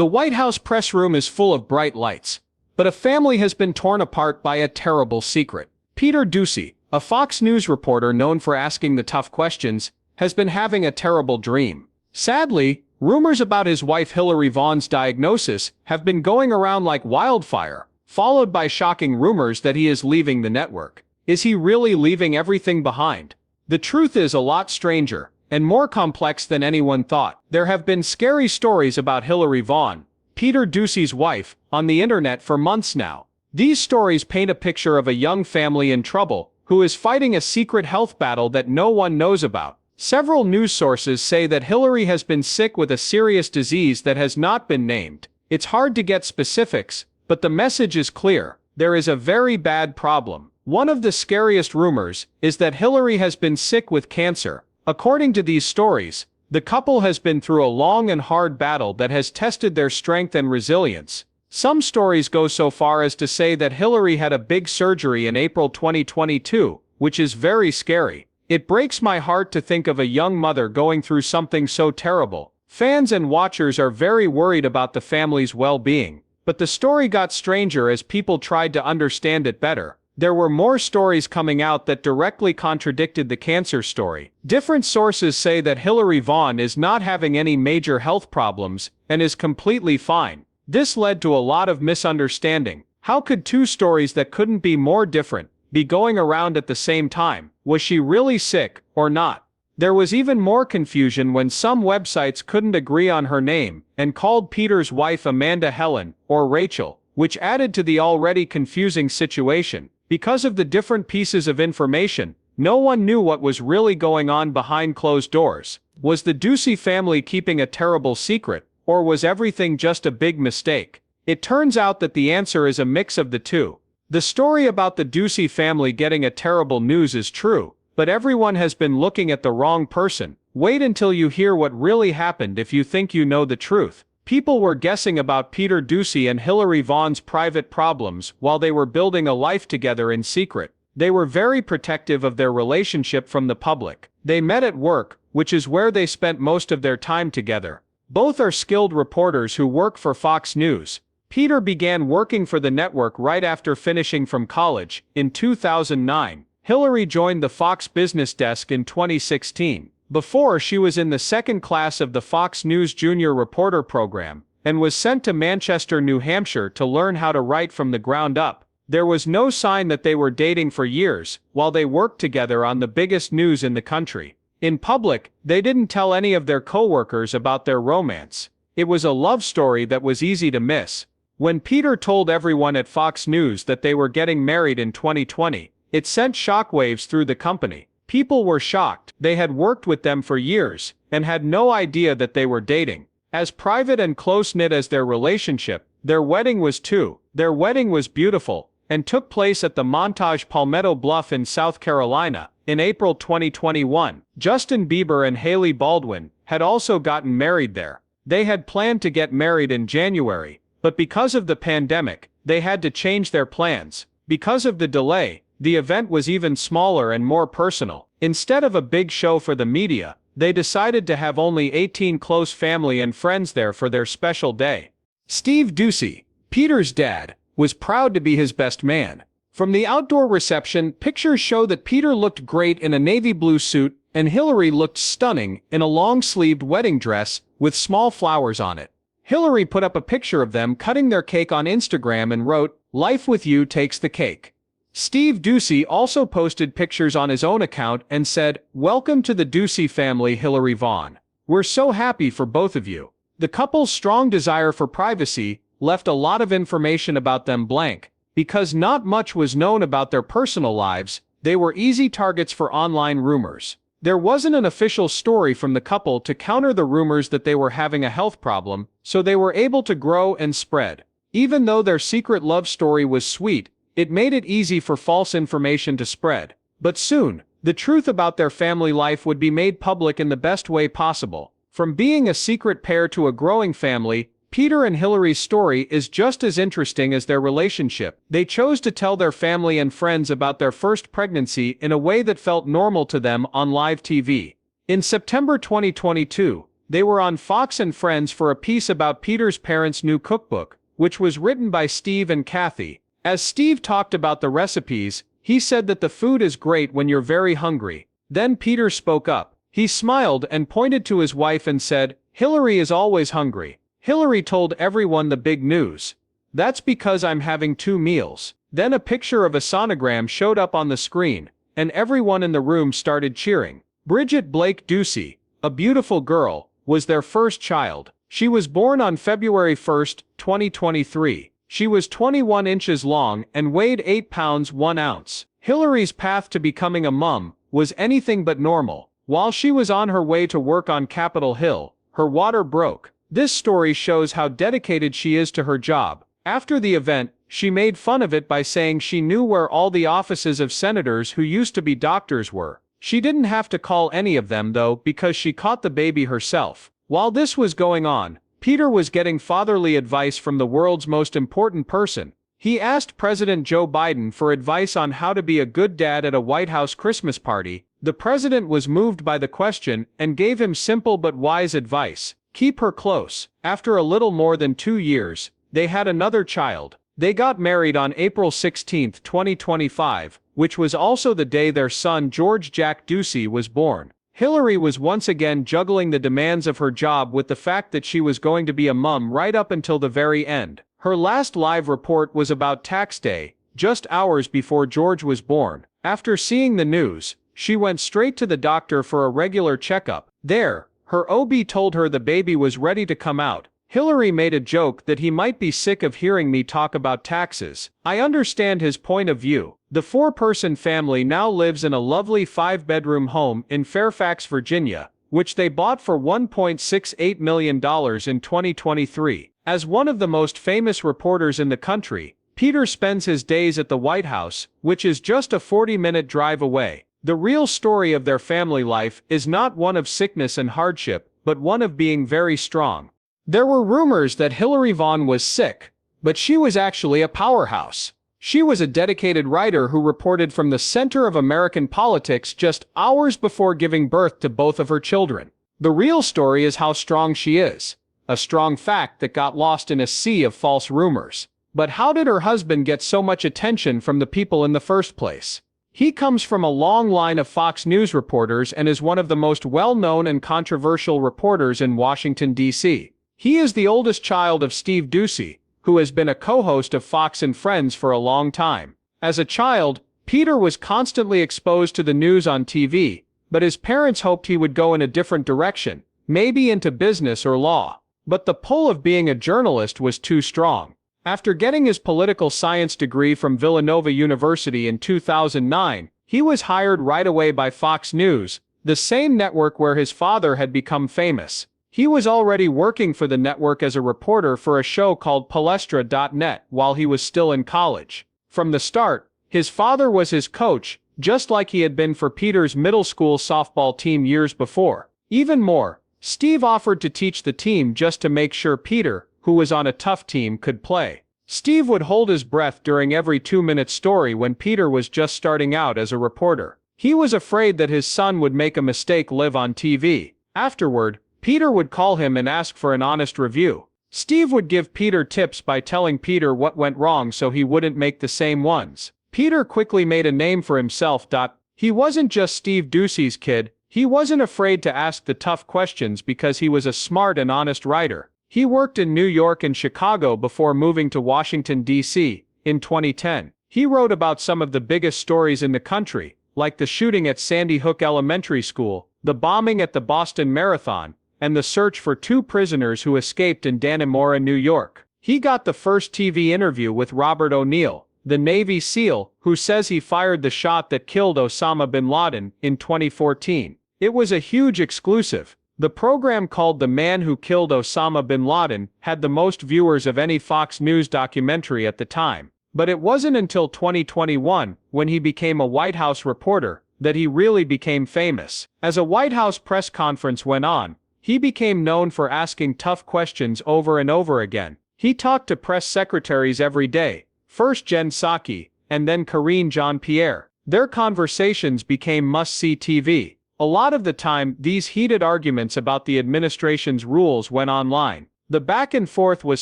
The White House press room is full of bright lights, but a family has been torn apart by a terrible secret. Peter Doocy, a Fox News reporter known for asking the tough questions, has been having a terrible dream. Sadly, rumors about his wife Hillary Vaughn's diagnosis have been going around like wildfire, followed by shocking rumors that he is leaving the network. Is he really leaving everything behind? The truth is a lot stranger and more complex than anyone thought. There have been scary stories about Hillary Vaughn, Peter Doocy's wife, on the internet for months now. These stories paint a picture of a young family in trouble who is fighting a secret health battle that no one knows about. Several news sources say that Hillary has been sick with a serious disease that has not been named. It's hard to get specifics, but the message is clear. There is a very bad problem. One of the scariest rumors is that Hillary has been sick with cancer. According to these stories, the couple has been through a long and hard battle that has tested their strength and resilience. Some stories go so far as to say that Hillary had a big surgery in April 2022, which is very scary. It breaks my heart to think of a young mother going through something so terrible. Fans and watchers are very worried about the family's well-being, but the story got stranger as people tried to understand it better. There were more stories coming out that directly contradicted the cancer story. Different sources say that Hillary Vaughn is not having any major health problems and is completely fine. This led to a lot of misunderstanding. How could two stories that couldn't be more different be going around at the same time? Was she really sick or not? There was even more confusion when some websites couldn't agree on her name and called Peter's wife Amanda Helen or Rachel, which added to the already confusing situation. Because of the different pieces of information, no one knew what was really going on behind closed doors. Was the Doocy family keeping a terrible secret, or was everything just a big mistake? It turns out that the answer is a mix of the two. The story about the Doocy family getting a terrible news is true, but everyone has been looking at the wrong person. Wait until you hear what really happened if you think you know the truth. People were guessing about Peter Doocy and Hillary Vaughn's private problems while they were building a life together in secret. They were very protective of their relationship from the public. They met at work, which is where they spent most of their time together. Both are skilled reporters who work for Fox News. Peter began working for the network right after finishing from college, in 2009. Hillary joined the Fox business desk in 2016. Before, she was in the second class of the Fox News Junior Reporter program, and was sent to Manchester, New Hampshire to learn how to write from the ground up. There was no sign that they were dating for years, while they worked together on the biggest news in the country. In public, they didn't tell any of their co-workers about their romance. It was a love story that was easy to miss. When Peter told everyone at Fox News that they were getting married in 2020, it sent shockwaves through the company. People were shocked. They had worked with them for years and had no idea that they were dating. As private and close-knit as their relationship, their wedding was too. Their wedding was beautiful and took place at the Montage Palmetto Bluff in South Carolina in April 2021. Justin Bieber and Hailey Baldwin had also gotten married there. They had planned to get married in January, but because of the pandemic, they had to change their plans. Because of the delay, the event was even smaller and more personal. Instead of a big show for the media, they decided to have only 18 close family and friends there for their special day. Steve Doocy, Peter's dad, was proud to be his best man. From the outdoor reception, pictures show that Peter looked great in a navy blue suit and Hillary looked stunning in a long-sleeved wedding dress with small flowers on it. Hillary put up a picture of them cutting their cake on Instagram and wrote, "Life with you takes the cake." Steve Doocy also posted pictures on his own account and said, "Welcome to the Doocy family, Hillary Vaughn. We're so happy for both of you." The couple's strong desire for privacy left a lot of information about them blank. Because not much was known about their personal lives, they were easy targets for online rumors. There wasn't an official story from the couple to counter the rumors that they were having a health problem, so they were able to grow and spread. Even though their secret love story was sweet, it made it easy for false information to spread. But soon, the truth about their family life would be made public in the best way possible. From being a secret pair to a growing family, Peter and Hillary's story is just as interesting as their relationship. They chose to tell their family and friends about their first pregnancy in a way that felt normal to them on live TV. In September 2022, They were on Fox and Friends for a piece about Peter's parents' new cookbook, which was written by Steve and Kathy. As Steve talked about the recipes, he said that the food is great when you're very hungry. Then Peter spoke up. He smiled and pointed to his wife and said, "Hillary is always hungry." Hillary told everyone the big news. "That's because I'm having 2 meals." Then a picture of a sonogram showed up on the screen, and everyone in the room started cheering. Bridget Blake Doocy, a beautiful girl, was their first child. She was born on February 1, 2023. She was 21 inches long and weighed 8 pounds 1 ounce. Hillary's path to becoming a mum was anything but normal. While she was on her way to work on Capitol Hill, her water broke. This story shows how dedicated she is to her job. After the event, she made fun of it by saying she knew where all the offices of senators who used to be doctors were. She didn't have to call any of them though because she caught the baby herself. While this was going on, Peter was getting fatherly advice from the world's most important person. He asked President Joe Biden for advice on how to be a good dad at a White House Christmas party. The president was moved by the question and gave him simple but wise advice: keep her close. After a little more than 2 years, they had another child. They got married on April 16, 2025, which was also the day their son George Jack Doocy was born. Hillary was once again juggling the demands of her job with the fact that she was going to be a mum right up until the very end. Her last live report was about tax day, just hours before George was born. After seeing the news, she went straight to the doctor for a regular checkup. There, her OB told her the baby was ready to come out. Hillary made a joke that he might be sick of hearing me talk about taxes. I understand his point of view. The 4-person family now lives in a lovely 5-bedroom home in Fairfax, Virginia, which they bought for $1.68 million in 2023. As one of the most famous reporters in the country, Peter spends his days at the White House, which is just a 40-minute drive away. The real story of their family life is not one of sickness and hardship, but one of being very strong. There were rumors that Hillary Vaughn was sick, but she was actually a powerhouse. She was a dedicated writer who reported from the center of American politics just hours before giving birth to both of her children. The real story is how strong she is. A strong fact that got lost in a sea of false rumors. But how did her husband get so much attention from the people in the first place? He comes from a long line of Fox News reporters and is one of the most well-known and controversial reporters in Washington, D.C. He is the oldest child of Steve Doocy, who has been a co-host of Fox and Friends for a long time. As a child, Peter was constantly exposed to the news on TV, but his parents hoped he would go in a different direction, maybe into business or law. But the pull of being a journalist was too strong. After getting his political science degree from Villanova University in 2009, he was hired right away by Fox News, the same network where his father had become famous. He was already working for the network as a reporter for a show called Palestra.net while he was still in college. From the start, his father was his coach, just like he had been for Peter's middle school softball team years before. Even more, Steve offered to teach the team just to make sure Peter, who was on a tough team, could play. Steve would hold his breath during every 2-minute story when Peter was just starting out as a reporter. He was afraid that his son would make a mistake live on TV. Afterward, Peter would call him and ask for an honest review. Steve would give Peter tips by telling Peter what went wrong so he wouldn't make the same ones. Peter quickly made a name for himself. He wasn't just Steve Doocy's kid. He wasn't afraid to ask the tough questions because he was a smart and honest writer. He worked in New York and Chicago before moving to Washington, D.C. in 2010. He wrote about some of the biggest stories in the country, like the shooting at Sandy Hook Elementary School, the bombing at the Boston Marathon, and the search for 2 prisoners who escaped in Dannemora, New York. He got the first TV interview with Robert O'Neill, the Navy SEAL, who says he fired the shot that killed Osama bin Laden in 2014. It was a huge exclusive. The program called The Man Who Killed Osama bin Laden had the most viewers of any Fox News documentary at the time. But it wasn't until 2021, when he became a White House reporter, that he really became famous. As a White House press conference went on, he became known for asking tough questions over and over again. He talked to press secretaries every day, first Jen Psaki, and then Karine Jean-Pierre. Their conversations became must-see TV. A lot of the time, these heated arguments about the administration's rules went online. The back and forth was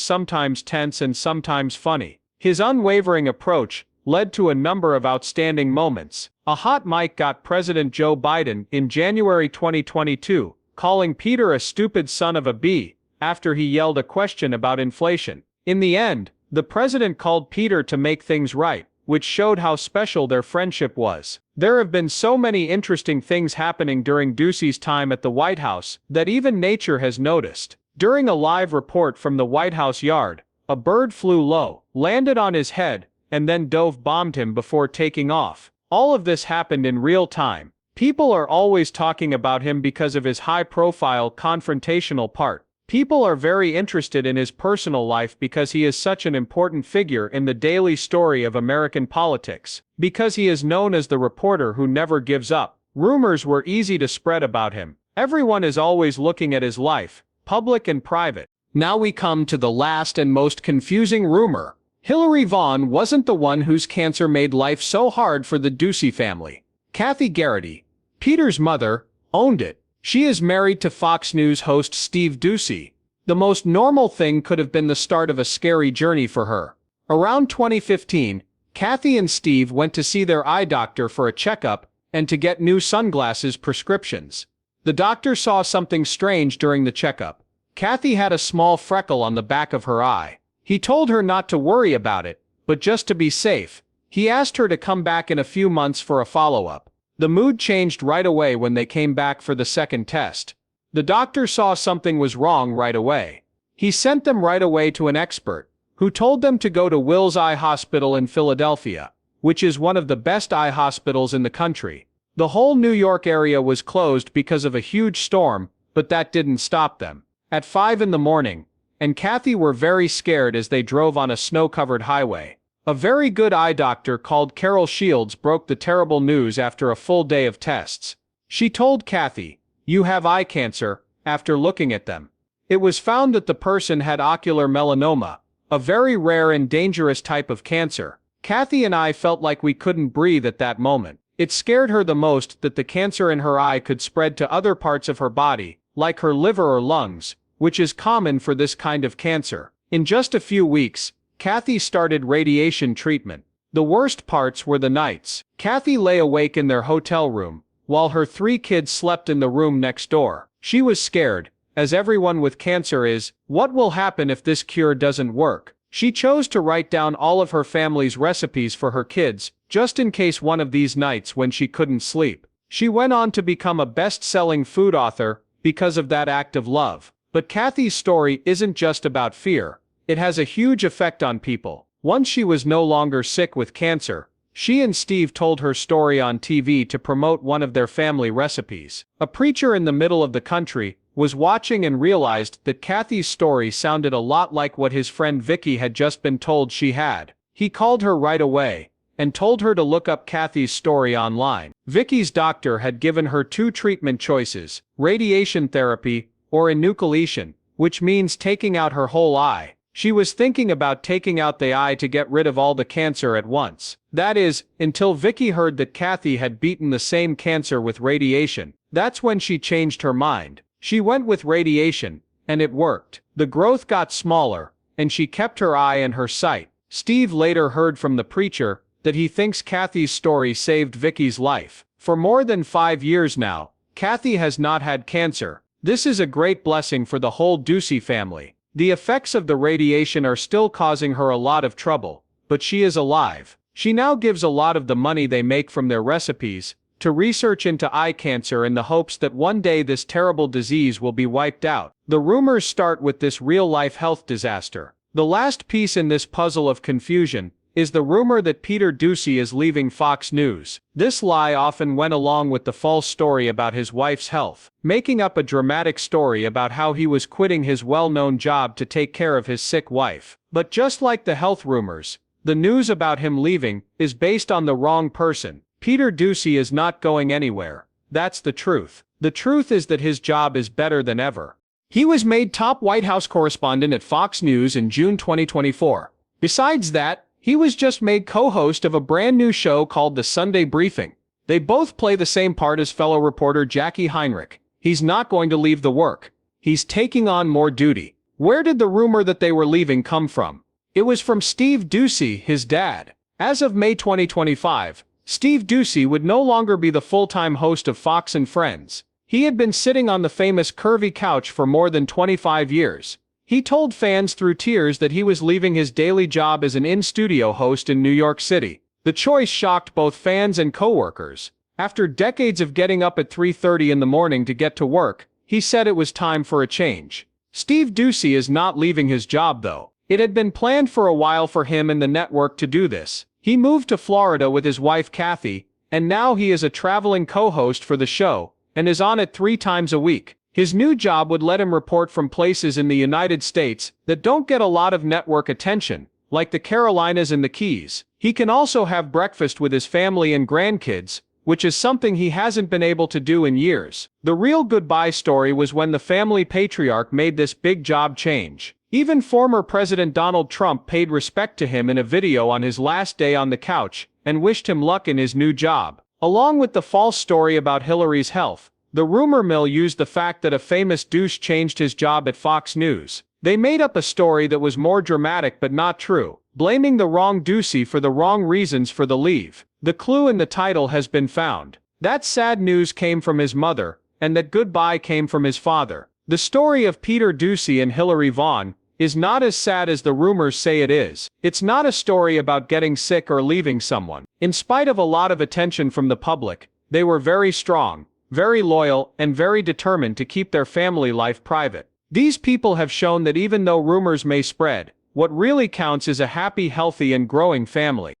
sometimes tense and sometimes funny. His unwavering approach led to a number of outstanding moments. A hot mic got President Joe Biden in January 2022, calling Peter a stupid son of a b, after he yelled a question about inflation. In the end, the president called Peter to make things right, which showed how special their friendship was. There have been so many interesting things happening during Doocy's time at the White House that even nature has noticed. During a live report from the White House yard, a bird flew low, landed on his head, and then dove-bombed him before taking off. All of this happened in real time. People are always talking about him because of his high-profile, confrontational part. People are very interested in his personal life because he is such an important figure in the daily story of American politics. Because he is known as the reporter who never gives up. Rumors were easy to spread about him. Everyone is always looking at his life, public and private. Now we come to the last and most confusing rumor. Hillary Vaughn wasn't the one whose cancer made life so hard for the Doocy family. Kathy Garrity, Peter's mother, owned it. She is married to Fox News host Steve Doocy. The most normal thing could have been the start of a scary journey for her. Around 2015, Kathy and Steve went to see their eye doctor for a checkup and to get new sunglasses prescriptions. The doctor saw something strange during the checkup. Kathy had a small freckle on the back of her eye. He told her not to worry about it, but just to be safe. He asked her to come back in a few months for a follow-up. The mood changed right away when they came back for the second test. The doctor saw something was wrong right away. He sent them right away to an expert, who told them to go to Wills Eye Hospital in Philadelphia, which is one of the best eye hospitals in the country. The whole New York area was closed because of a huge storm, but that didn't stop them. At 5 in the morning, and Kathy were very scared as they drove on a snow-covered highway. A very good eye doctor called Carol Shields broke the terrible news after a full day of tests. She told Kathy, "You have eye cancer," after looking at them. It was found that the person had ocular melanoma, a very rare and dangerous type of cancer. Kathy and I felt like we couldn't breathe at that moment. It scared her the most that the cancer in her eye could spread to other parts of her body, like her liver or lungs, which is common for this kind of cancer. In just a few weeks, Kathy started radiation treatment. The worst parts were the nights. Kathy lay awake in their hotel room, while her 3 kids slept in the room next door. She was scared, as everyone with cancer is. What will happen if this cure doesn't work? She chose to write down all of her family's recipes for her kids, just in case one of these nights when she couldn't sleep. She went on to become a best-selling food author because of that act of love. But Kathy's story isn't just about fear. It has a huge effect on people. Once she was no longer sick with cancer, she and Steve told her story on TV to promote one of their family recipes. A preacher in the middle of the country was watching and realized that Kathy's story sounded a lot like what his friend Vicky had just been told she had. He called her right away and told her to look up Kathy's story online. Vicky's doctor had given her 2 treatment choices: radiation therapy or enucleation, which means taking out her whole eye. She was thinking about taking out the eye to get rid of all the cancer at once. That is, until Vicky heard that Kathy had beaten the same cancer with radiation. That's when she changed her mind. She went with radiation, and it worked. The growth got smaller, and she kept her eye and her sight. Steve later heard from the preacher that he thinks Kathy's story saved Vicky's life. For more than 5 years now, Kathy has not had cancer. This is a great blessing for the whole Doocy family. The effects of the radiation are still causing her a lot of trouble, but she is alive. She now gives a lot of the money they make from their recipes to research into eye cancer in the hopes that one day this terrible disease will be wiped out. The rumors start with this real-life health disaster. The last piece in this puzzle of confusion is the rumor that Peter Doocy is leaving Fox News. This lie often went along with the false story about his wife's health, making up a dramatic story about how he was quitting his well-known job to take care of his sick wife. But just like the health rumors, the news about him leaving is based on the wrong person. Peter Doocy is not going anywhere. That's the truth. The truth is that his job is better than ever. He was made top White House correspondent at Fox News in June 2024. Besides that, he was just made co-host of a brand new show called The Sunday Briefing. They both play the same part as fellow reporter Jackie Heinrich. He's not going to leave the work. He's taking on more duty. Where did the rumor that they were leaving come from? It was from Steve Doocy, his dad. As of May 2025, Steve Doocy would no longer be the full-time host of Fox and Friends. He had been sitting on the famous curvy couch for more than 25 years. He told fans through tears that he was leaving his daily job as an in-studio host in New York City. The choice shocked both fans and co-workers. After decades of getting up at 3:30 in the morning to get to work, he said it was time for a change. Steve Doocy is not leaving his job though. It had been planned for a while for him and the network to do this. He moved to Florida with his wife Kathy, and now he is a traveling co-host for the show, and is on it 3 times a week. His new job would let him report from places in the United States that don't get a lot of network attention, like the Carolinas and the Keys. He can also have breakfast with his family and grandkids, which is something he hasn't been able to do in years. The real goodbye story was when the family patriarch made this big job change. Even former President Donald Trump paid respect to him in a video on his last day on the couch, and wished him luck in his new job. Along with the false story about Hillary's health, the rumor mill used the fact that a famous douche changed his job at Fox News. They made up a story that was more dramatic but not true, blaming the wrong Doocy for the wrong reasons for the leave. The clue in the title has been found. That sad news came from his mother, and that goodbye came from his father. The story of Peter Doocy and Hillary Vaughn is not as sad as the rumors say it is. It's not a story about getting sick or leaving someone. In spite of a lot of attention from the public, they were very strong, very loyal, and very determined to keep their family life private. These people have shown that even though rumors may spread, what really counts is a happy, healthy, and growing family.